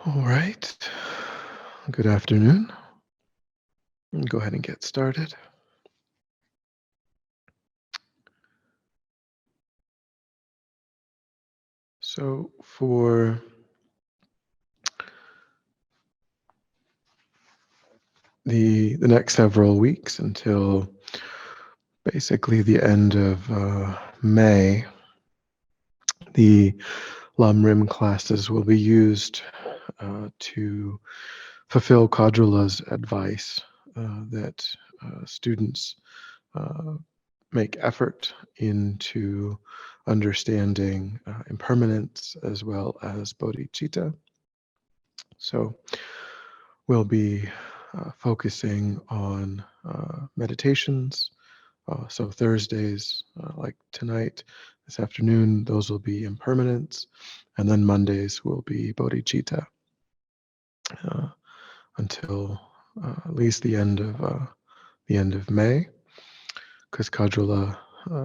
All right. Good afternoon. Go ahead and get started. So, for the next several weeks until basically the end of May, the Lamrim classes will be used to fulfill Kadrula's advice that students make effort into understanding impermanence as well as bodhicitta. So we'll be focusing on meditations. So Thursdays, like tonight, this afternoon, those will be impermanence, and then Mondays will be bodhicitta uh, until at least the end of May, because Kajula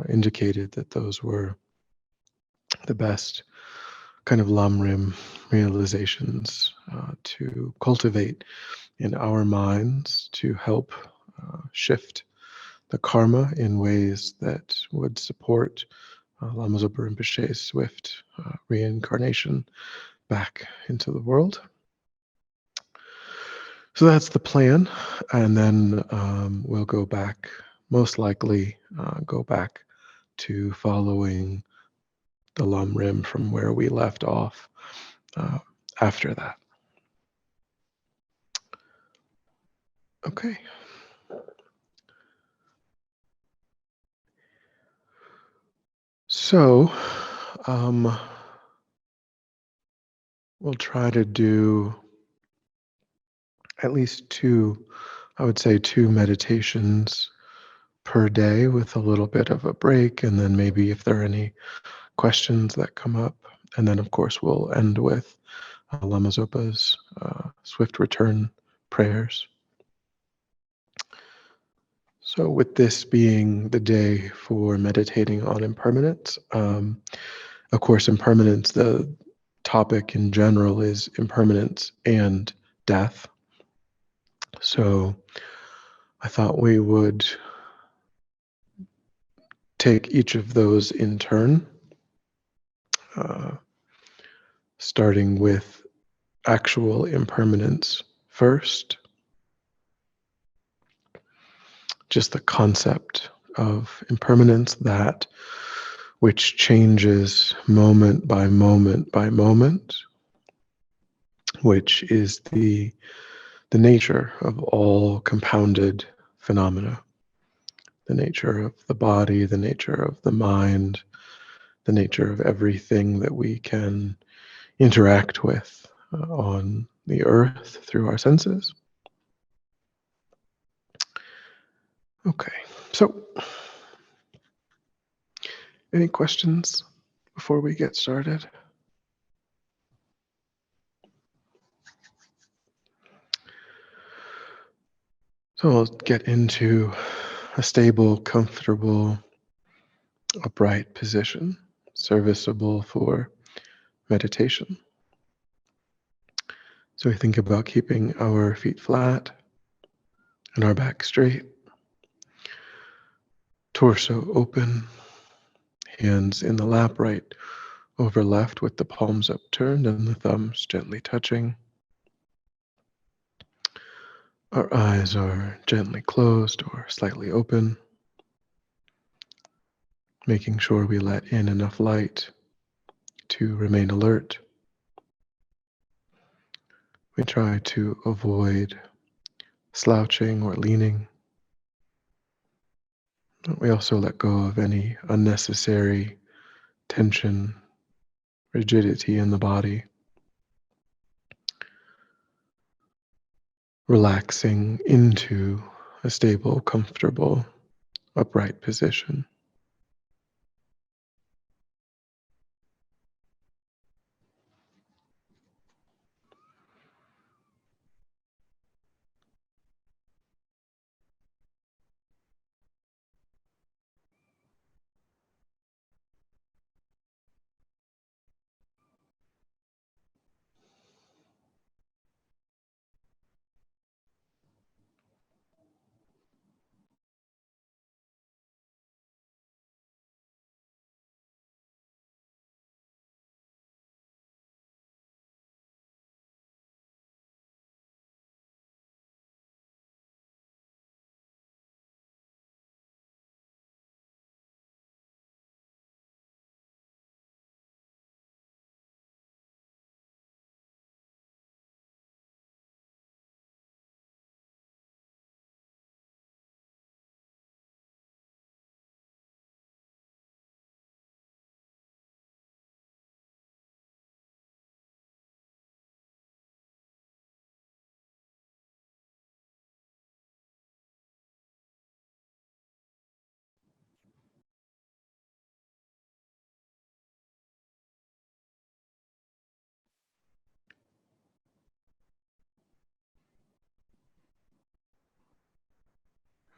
indicated that those were the best kind of Lamrim realizations to cultivate in our minds to help shift the karma in ways that would support Lama Zopa Rinpoche's swift reincarnation back into the world. So that's the plan. And then we'll go back, most likely go back to following the Lamrim from where we left off after that. Okay. So we'll try to do at least two meditations per day with a little bit of a break, and then maybe if there are any questions that come up. And then, of course, we'll end with Lama Zopa's swift return prayers. So with this being the day for meditating on impermanence, of course, impermanence, the topic in general is impermanence and death. So I thought we would take each of those in turn, starting with actual impermanence first. Just the concept of impermanence, that which changes moment by moment by moment, which is the nature of all compounded phenomena, the nature of the body, the nature of the mind, the nature of everything that we can interact with on the earth through our senses. Okay, so any questions before we get started? So I'll get into a stable, comfortable, upright position, serviceable for meditation. So we think about keeping our feet flat and our back straight, torso open, hands in the lap, right over left with the palms upturned and the thumbs gently touching. Our eyes are gently closed or slightly open, making sure we let in enough light to remain alert. We try to avoid slouching or leaning. We also let go of any unnecessary tension, rigidity in the body, relaxing into a stable, comfortable, upright position.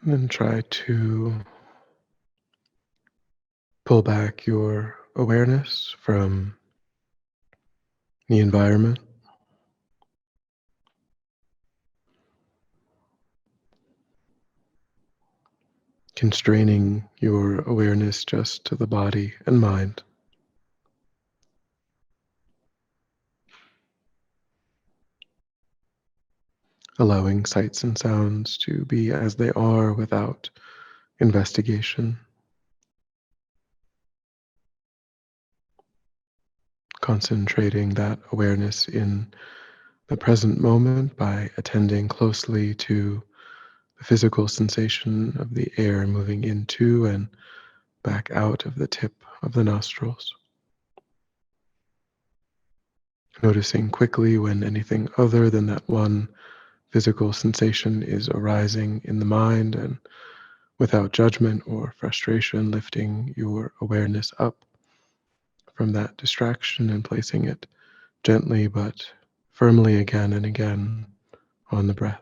And then try to pull back your awareness from the environment, constraining your awareness just to the body and mind, allowing sights and sounds to be as they are without investigation, concentrating that awareness in the present moment by attending closely to the physical sensation of the air moving into and back out of the tip of the nostrils. Noticing quickly when anything other than that one physical sensation is arising in the mind, and without judgment or frustration, lifting your awareness up from that distraction and placing it gently but firmly again and again on the breath.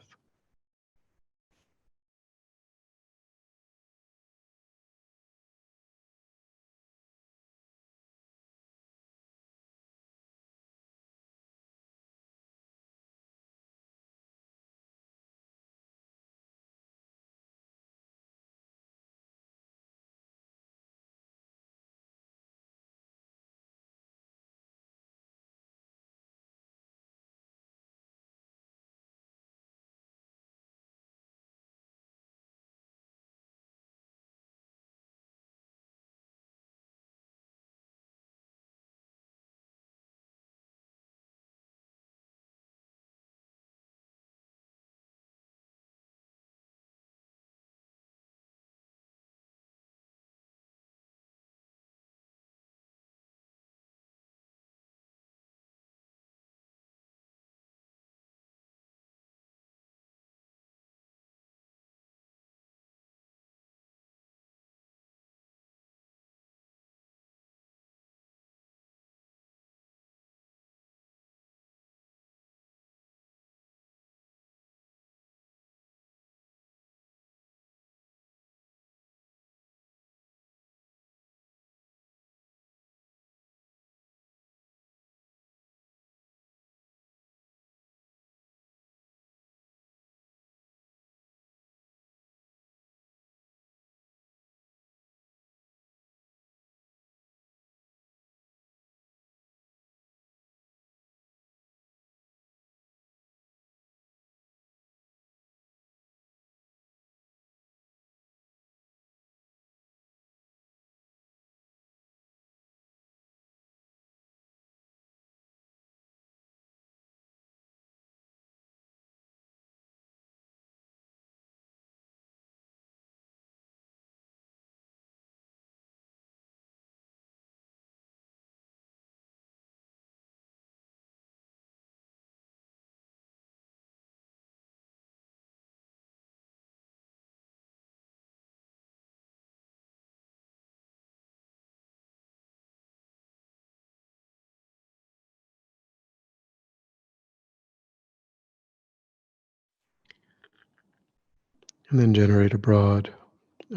And then generate a broad,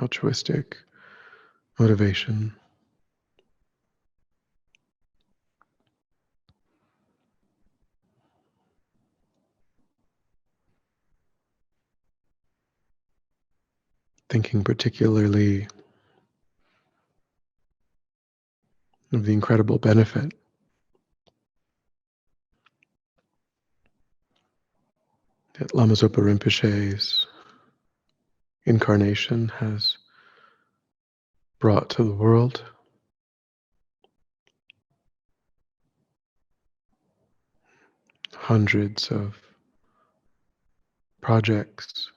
altruistic motivation, thinking particularly of the incredible benefit that Lama Zopa Rinpoche's incarnation has brought to the world. Hundreds of projects,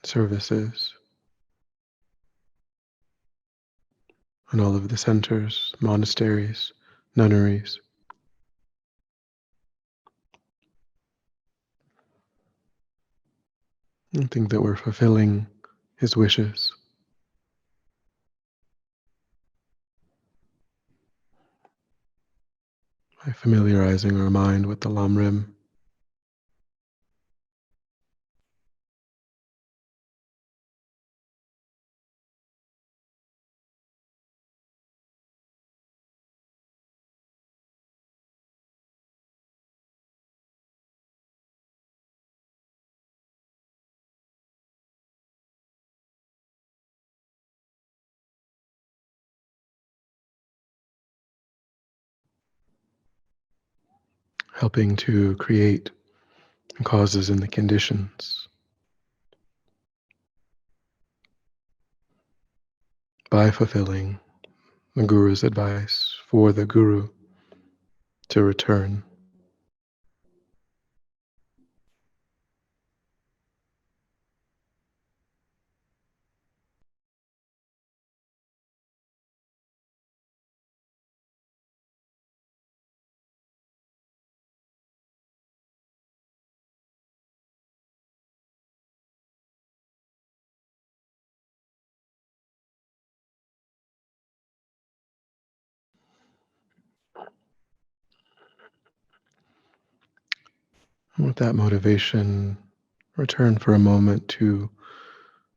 services, and all of the centers, monasteries, nunneries. I think that we're fulfilling his wishes by familiarizing our mind with the Lamrim, helping to create causes and the conditions by fulfilling the Guru's advice for the Guru to return. And with that motivation, return for a moment to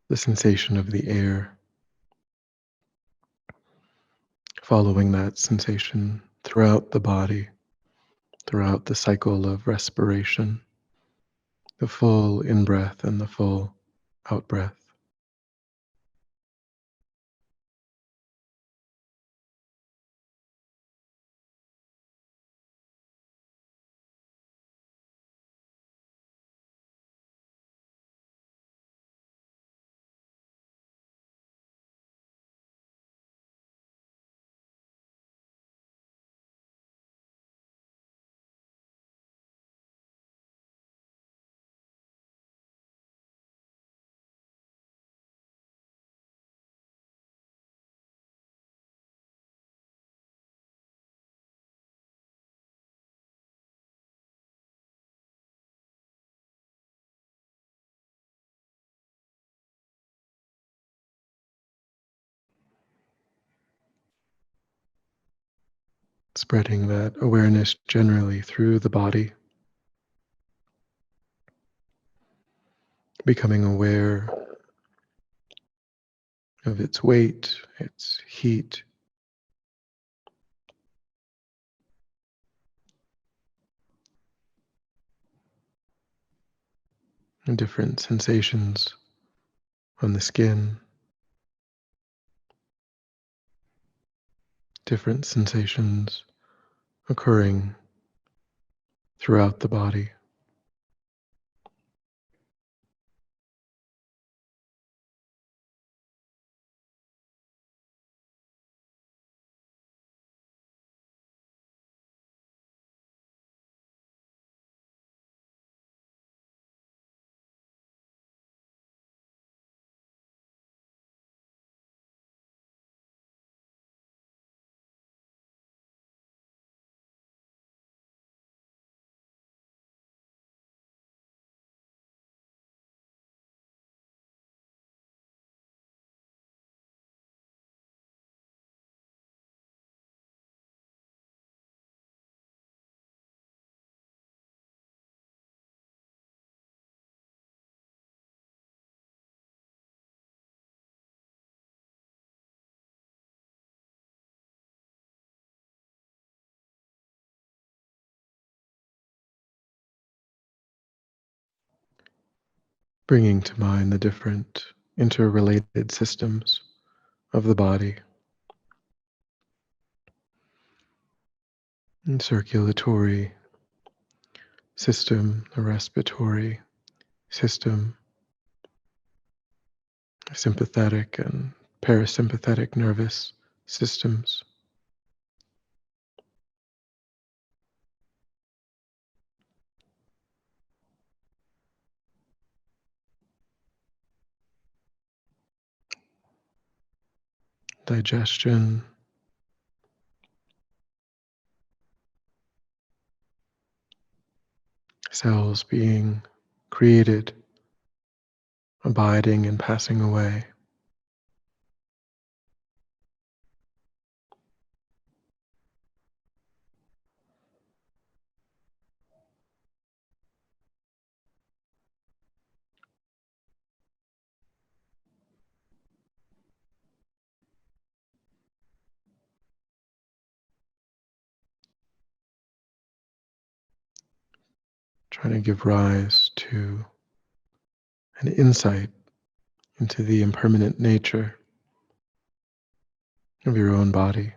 the sensation of the air, following that sensation throughout the body, throughout the cycle of respiration, the full in-breath and the full out-breath. Spreading that awareness generally through the body, becoming aware of its weight, its heat, and different sensations on the skin, different sensations occurring throughout the body. Bringing to mind the different interrelated systems of the body, and circulatory system, the respiratory system, sympathetic and parasympathetic nervous systems, digestion, cells being created, abiding and passing away. Trying to give rise to an insight into the impermanent nature of your own body,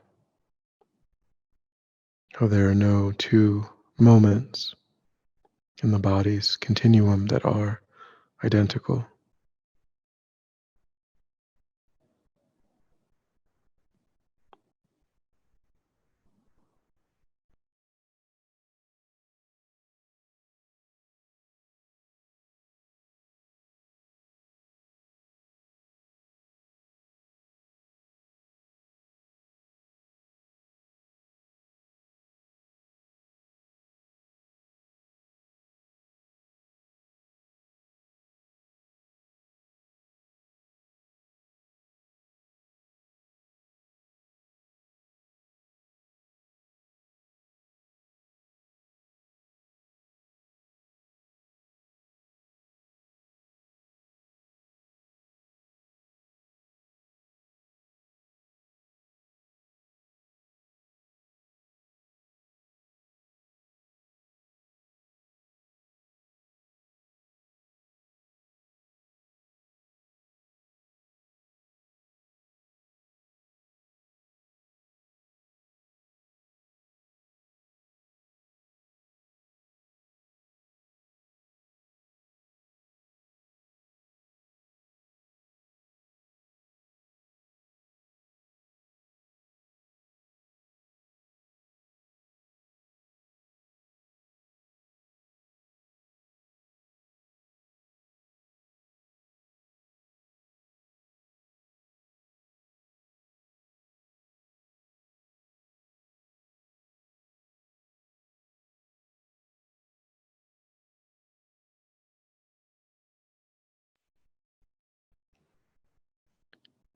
how there are no two moments in the body's continuum that are identical.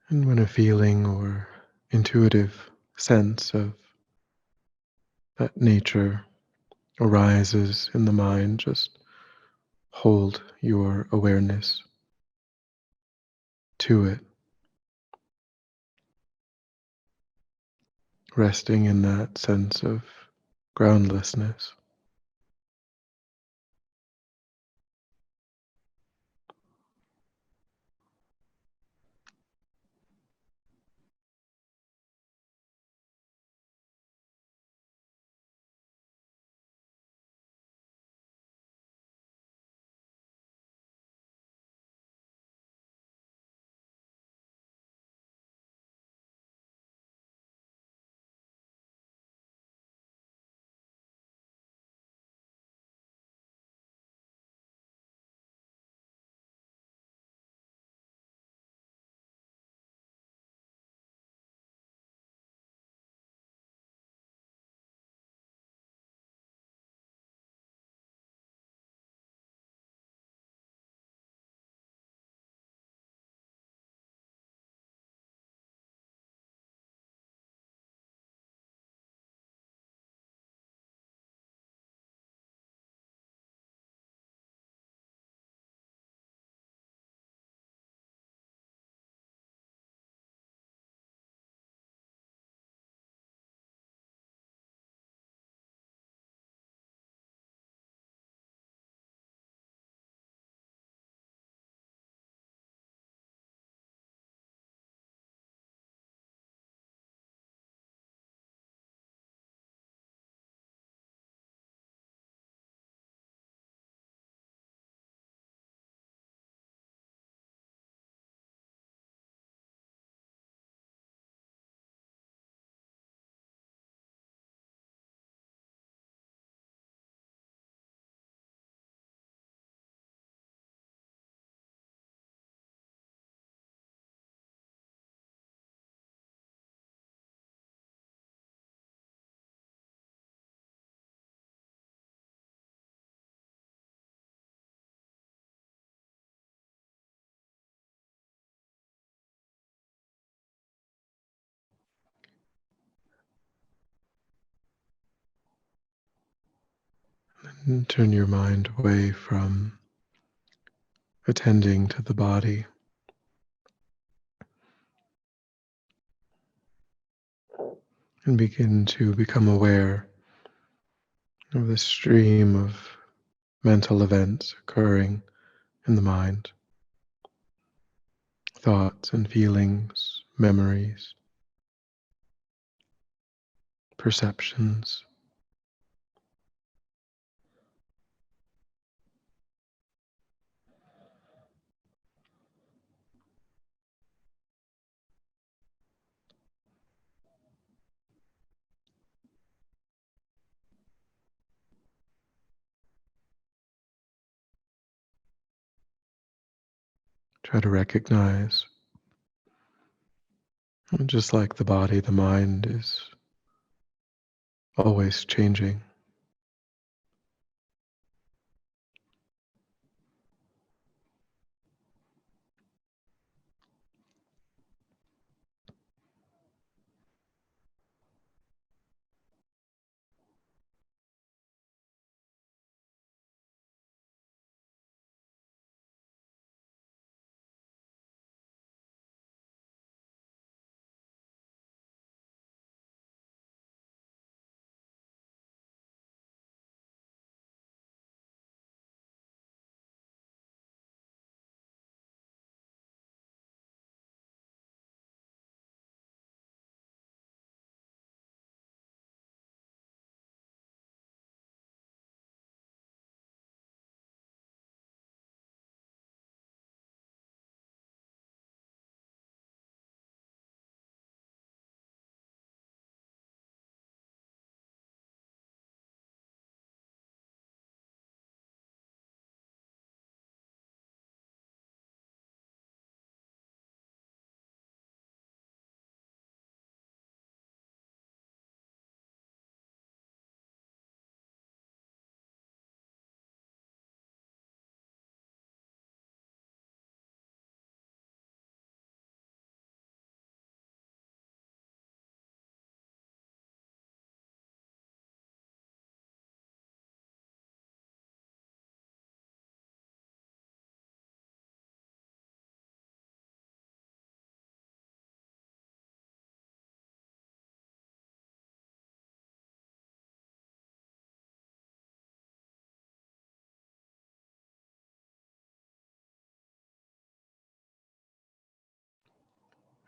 And when a feeling or intuitive sense of that nature arises in the mind, just hold your awareness to it, resting in that sense of groundlessness. And turn your mind away from attending to the body and begin to become aware of the stream of mental events occurring in the mind, thoughts and feelings, memories, perceptions. Try to recognize, just like the body, the mind is always changing.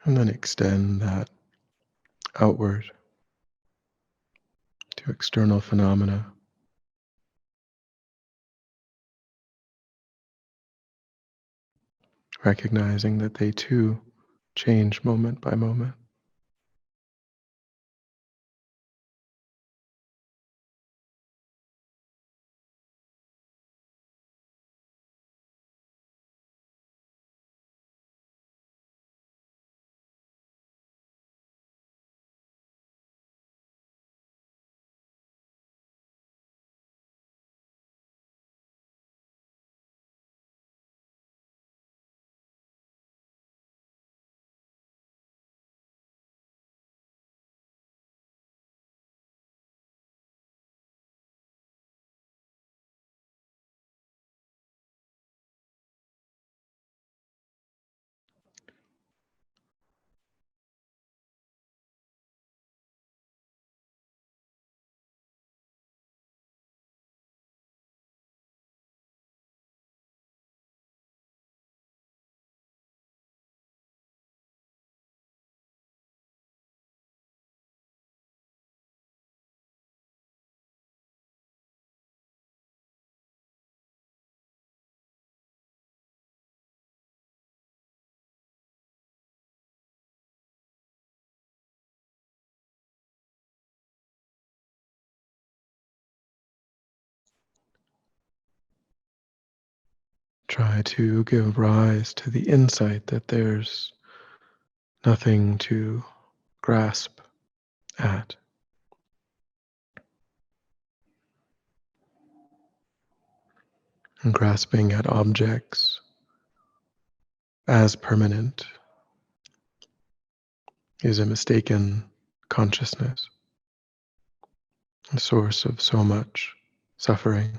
And then extend that outward to external phenomena, recognizing that they too change moment by moment. Try to give rise to the insight that there's nothing to grasp at. And grasping at objects as permanent is a mistaken consciousness, a source of so much suffering.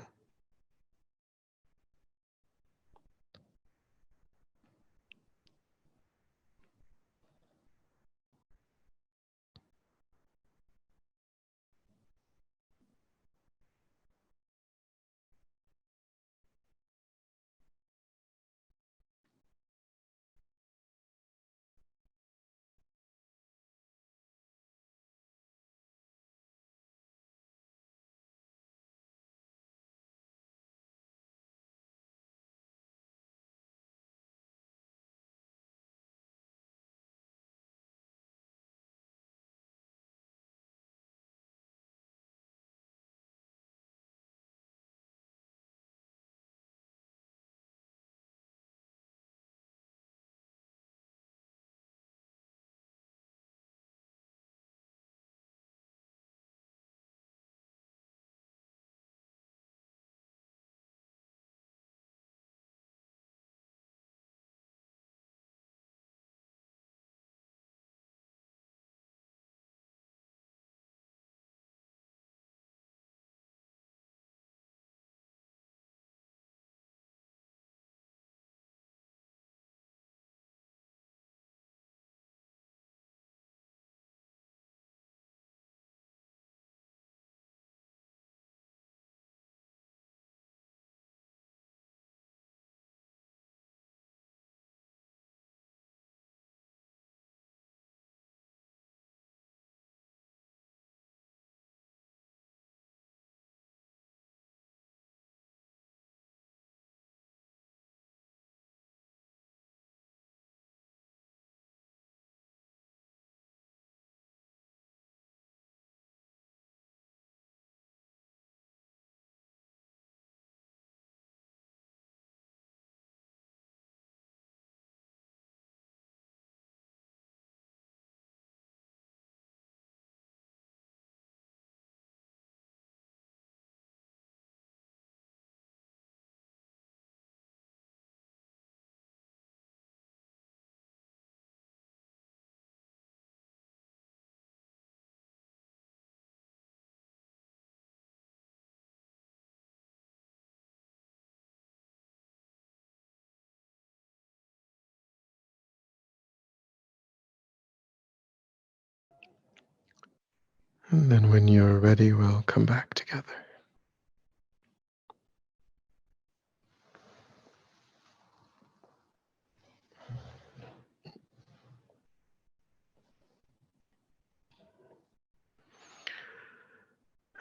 And then when you're ready, we'll come back together.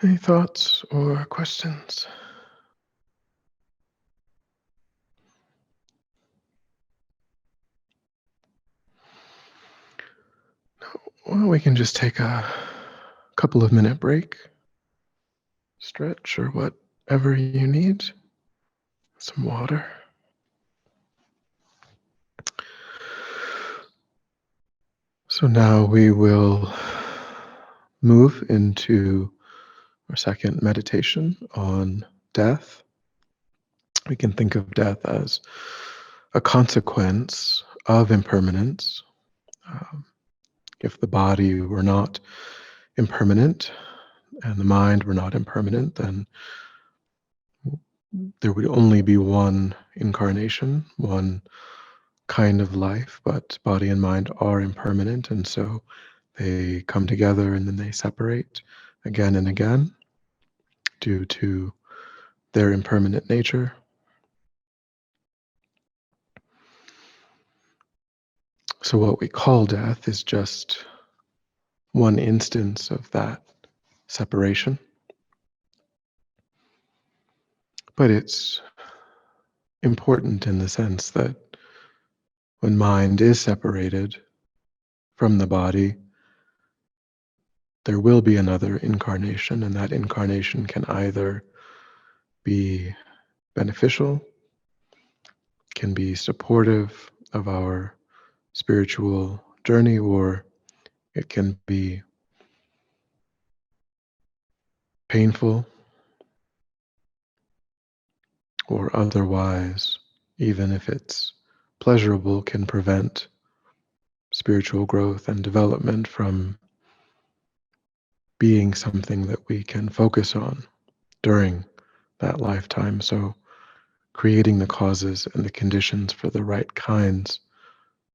Any thoughts or questions? Well, we can just take a couple of minute break, stretch, or whatever you need. Some water. So now we will move into our second meditation on death. We can think of death as a consequence of impermanence. Um, if the body were not impermanent and the mind were not impermanent, then there would only be one incarnation, one kind of life, but body and mind are impermanent, and so they come together and then they separate again and again due to their impermanent nature. So what we call death is just one instance of that separation, but it's important in the sense that when mind is separated from the body, there will be another incarnation, and that incarnation can either be beneficial, can be supportive of our spiritual journey, or it can be painful or otherwise, even if it's pleasurable, can prevent spiritual growth and development from being something that we can focus on during that lifetime. So creating the causes and the conditions for the right kinds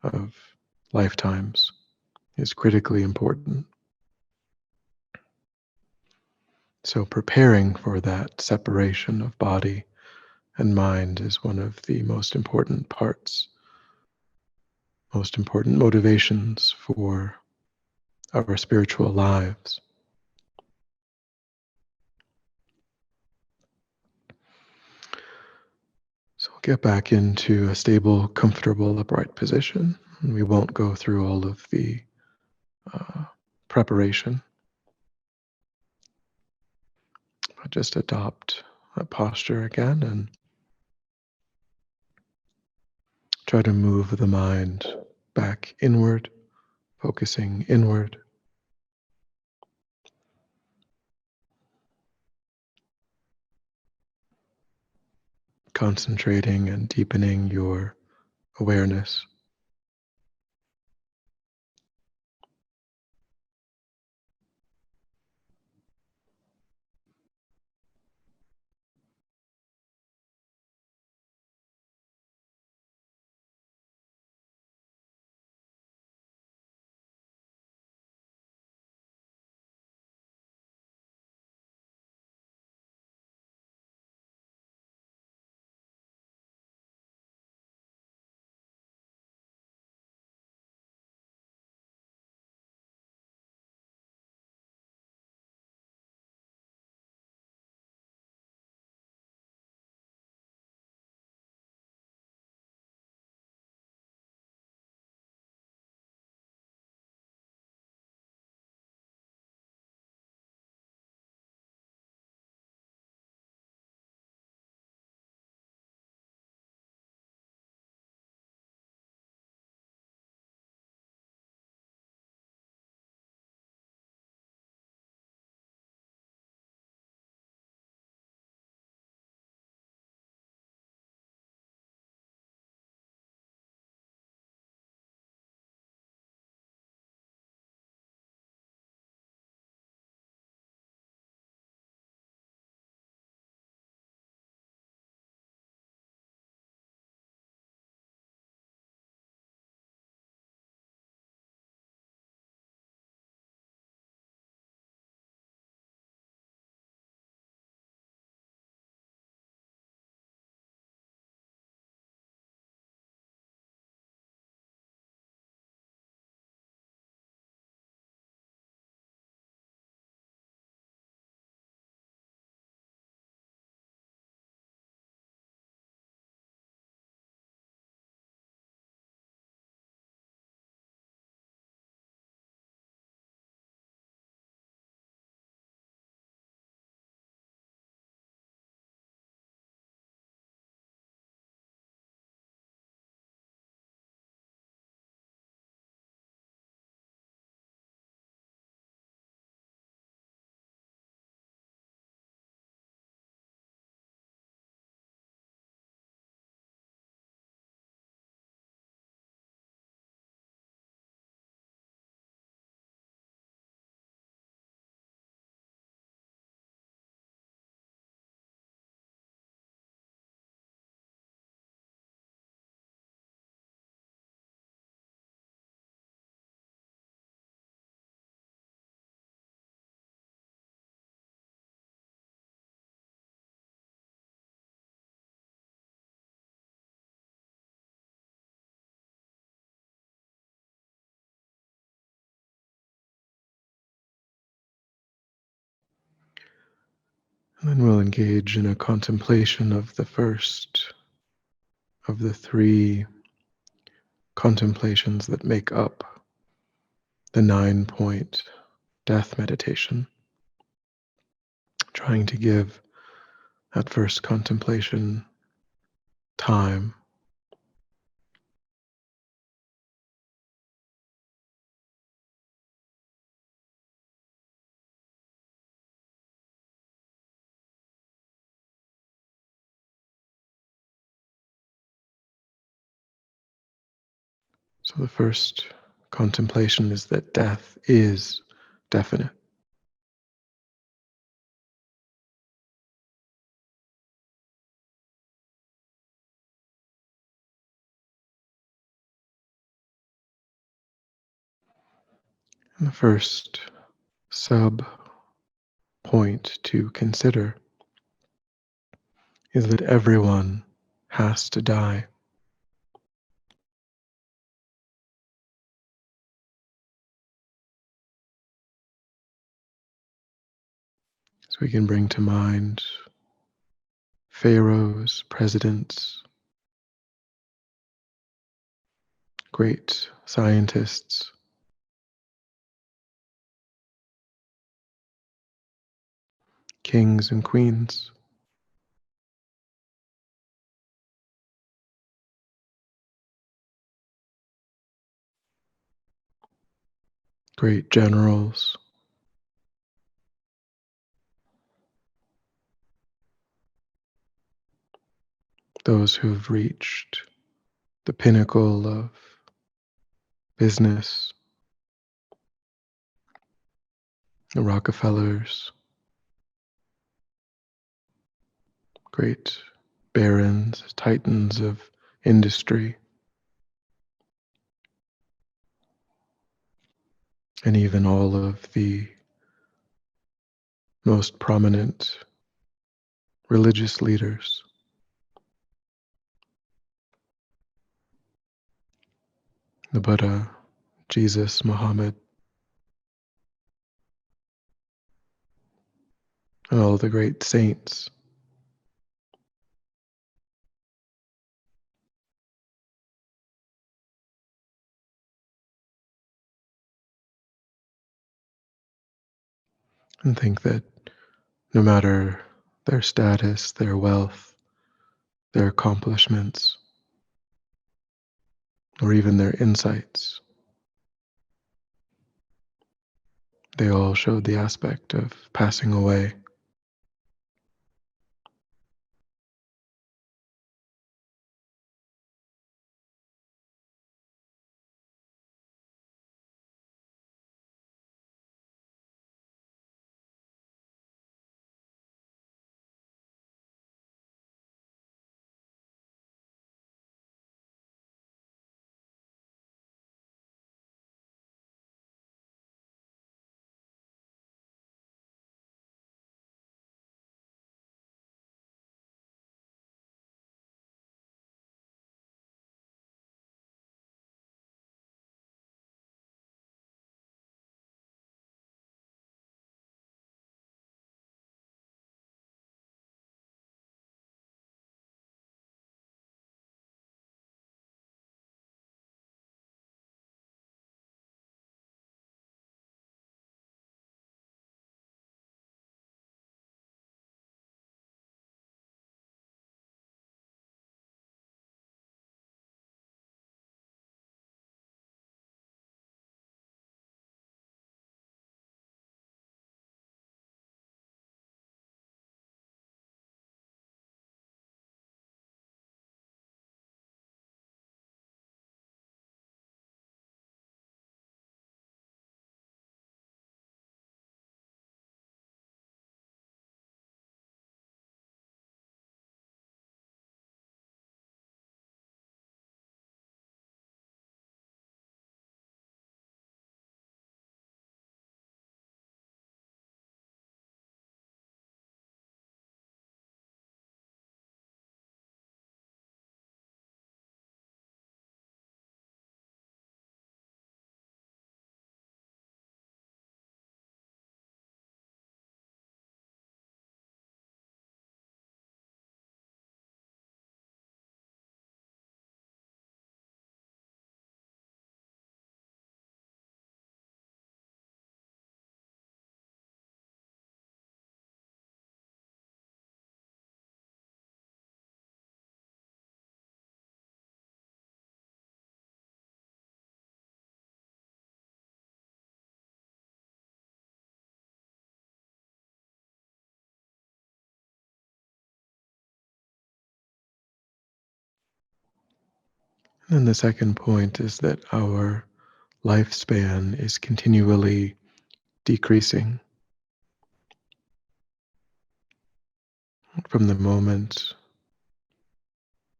of lifetimes is critically important. So preparing for that separation of body and mind is one of the most important parts, most important motivations for our spiritual lives. So we'll get back into a stable, comfortable, upright position. And we won't go through all of the preparation, but just adopt that posture again and try to move the mind back inward, focusing inward. Concentrating and deepening your awareness. And then we'll engage in a contemplation of the first of the three contemplations that make up the 9-point death meditation, trying to give that first contemplation time. So the first contemplation is that death is definite. And the first sub point to consider is that everyone has to die. So we can bring to mind pharaohs, presidents, great scientists, kings and queens, great generals, those who've reached the pinnacle of business, the Rockefellers, great barons, titans of industry, and even all of the most prominent religious leaders. The Buddha, Jesus, Muhammad, and all the great saints. And think that no matter their status, their wealth, their accomplishments, or even their insights, they all showed the aspect of passing away. And then the second point is that our lifespan is continually decreasing from the moment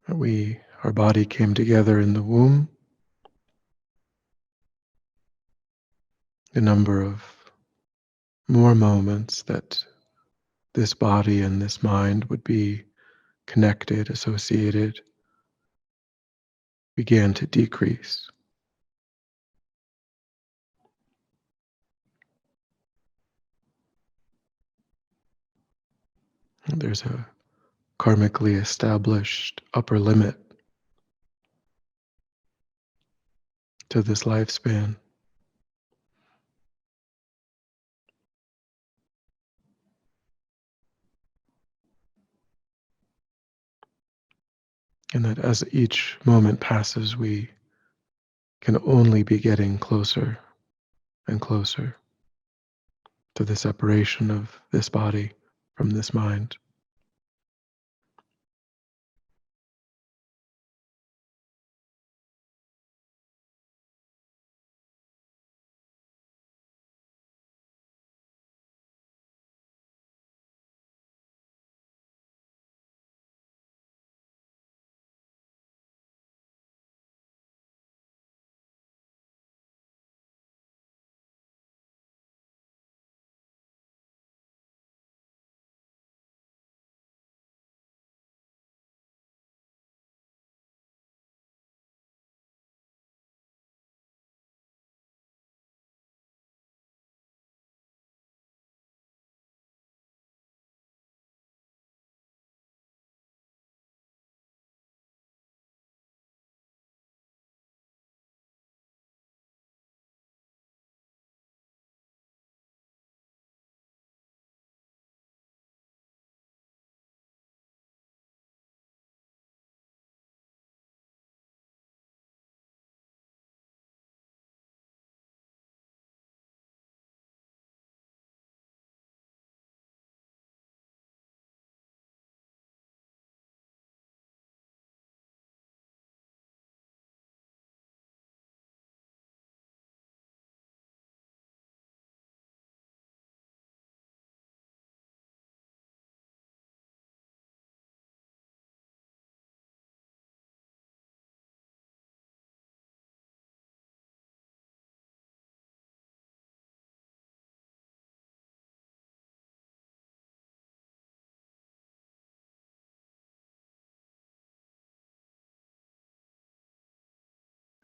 that our body came together in the womb. The number of more moments that this body and this mind would be connected, associated, began to decrease. And there's a karmically established upper limit to this lifespan. And that as each moment passes, we can only be getting closer and closer to the separation of this body from this mind.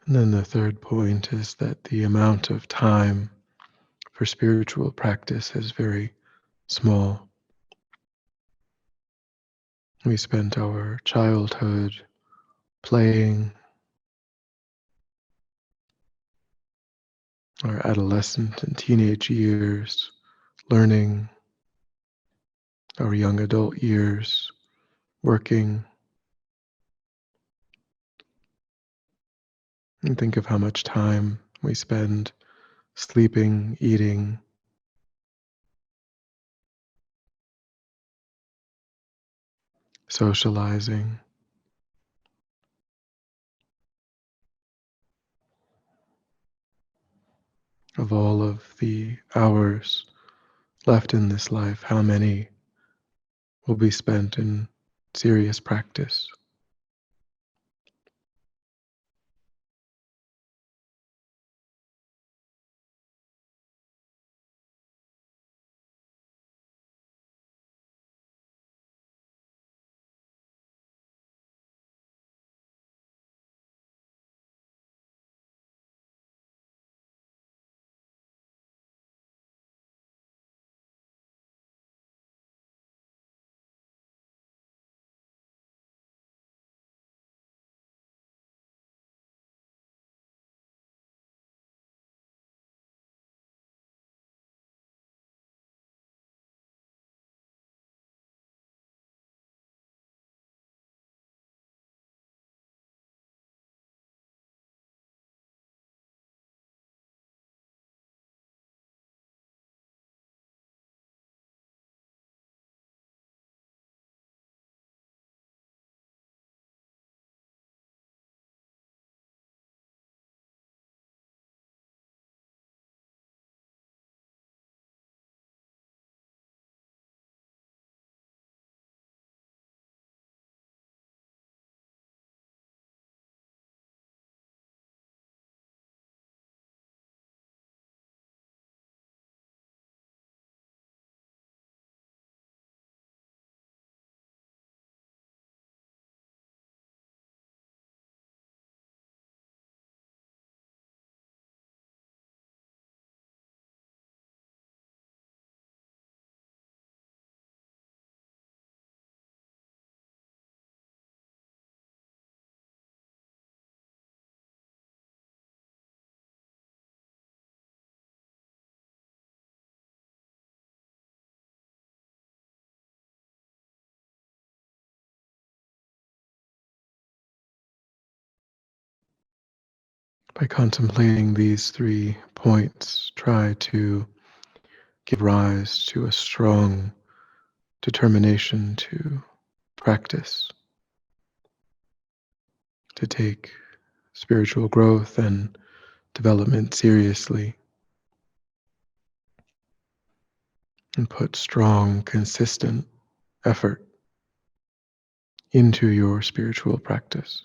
And then the third point is that the amount of time for spiritual practice is very small. We spent our childhood playing, our adolescent and teenage years learning, our young adult years working. And think of how much time we spend sleeping, eating, socializing, of all of the hours left in this life, how many will be spent in serious practice. By contemplating these 3 points, try to give rise to a strong determination to practice, to take spiritual growth and development seriously, and put strong, consistent effort into your spiritual practice.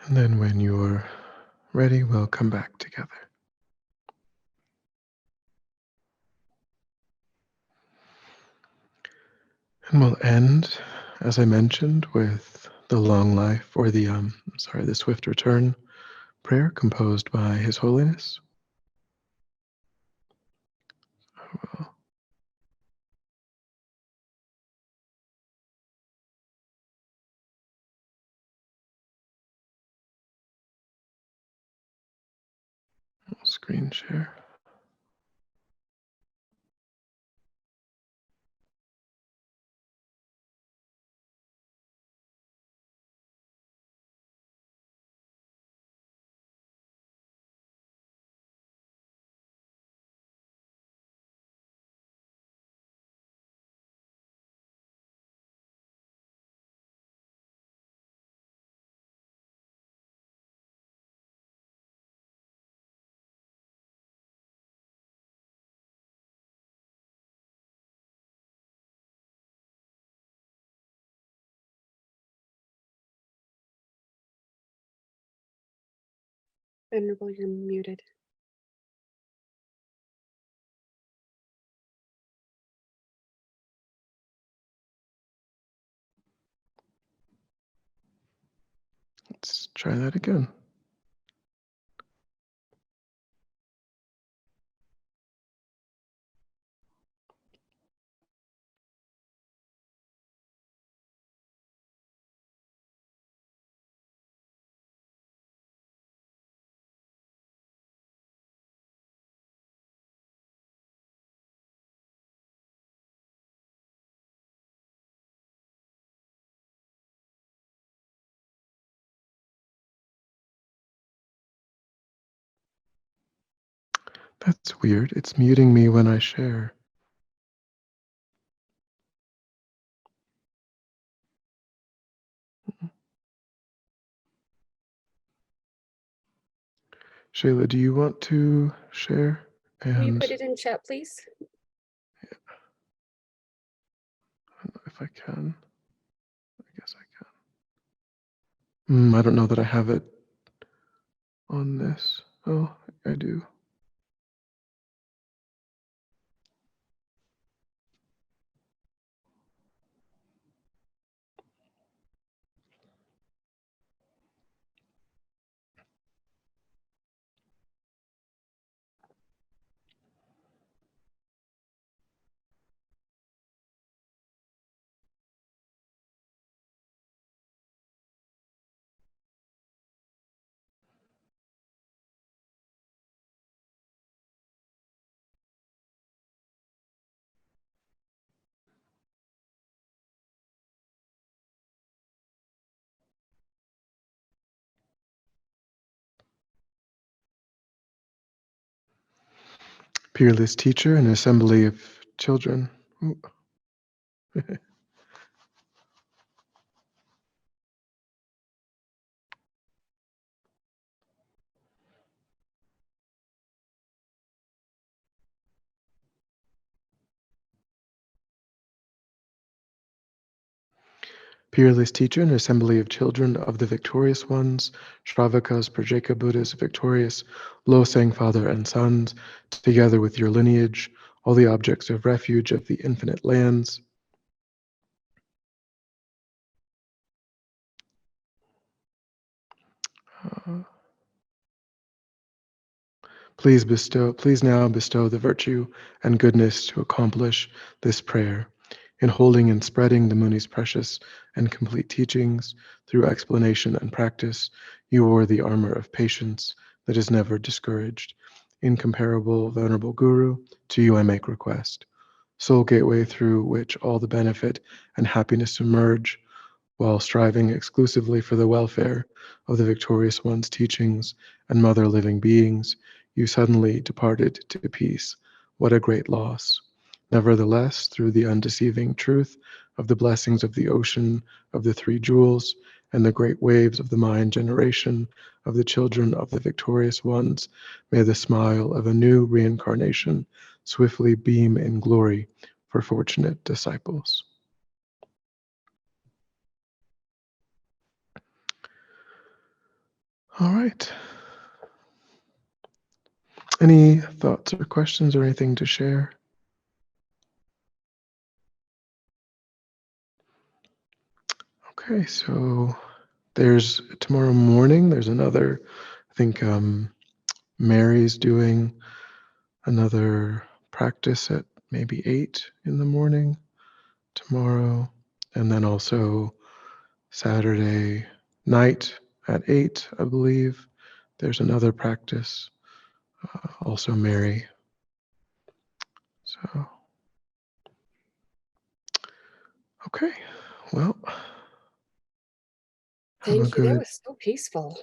And then when you're ready, we'll come back together. And we'll end, as I mentioned, with the long life, or the swift return prayer composed by His Holiness. We'll screen share. Venerable, you're muted. Let's try that again. That's weird. It's muting me when I share. Shayla, do you want to share? Will you put it in chat, please? I don't know if I can. I guess I can. I don't know that I have it on this. Oh, I do. Peerless teacher, an assembly of children. Ooh. Peerless teacher, an assembly of children of the victorious ones, Shravakas, Prajeka Buddhas, victorious, Losang father and sons, together with your lineage, all the objects of refuge of the infinite lands. Please now bestow the virtue and goodness to accomplish this prayer in holding and spreading the Muni's precious and complete teachings through explanation and practice. You wore the armor of patience that is never discouraged. Incomparable, venerable Guru, to you I make request. Sole gateway through which all the benefit and happiness emerge, while striving exclusively for the welfare of the victorious one's teachings and mother living beings, you suddenly departed to peace. What a great loss. Nevertheless, through the undeceiving truth of the blessings of the ocean of the three jewels and the great waves of the mind generation of the children of the victorious ones, may the smile of a new reincarnation swiftly beam in glory for fortunate disciples. All right. Any thoughts or questions or anything to share? Okay, so there's tomorrow morning, there's another, I think Mary's doing another practice at maybe 8 in the morning tomorrow. And then also Saturday night at 8, I believe, there's another practice, also Mary. So, okay, well, Thank you. That was so peaceful.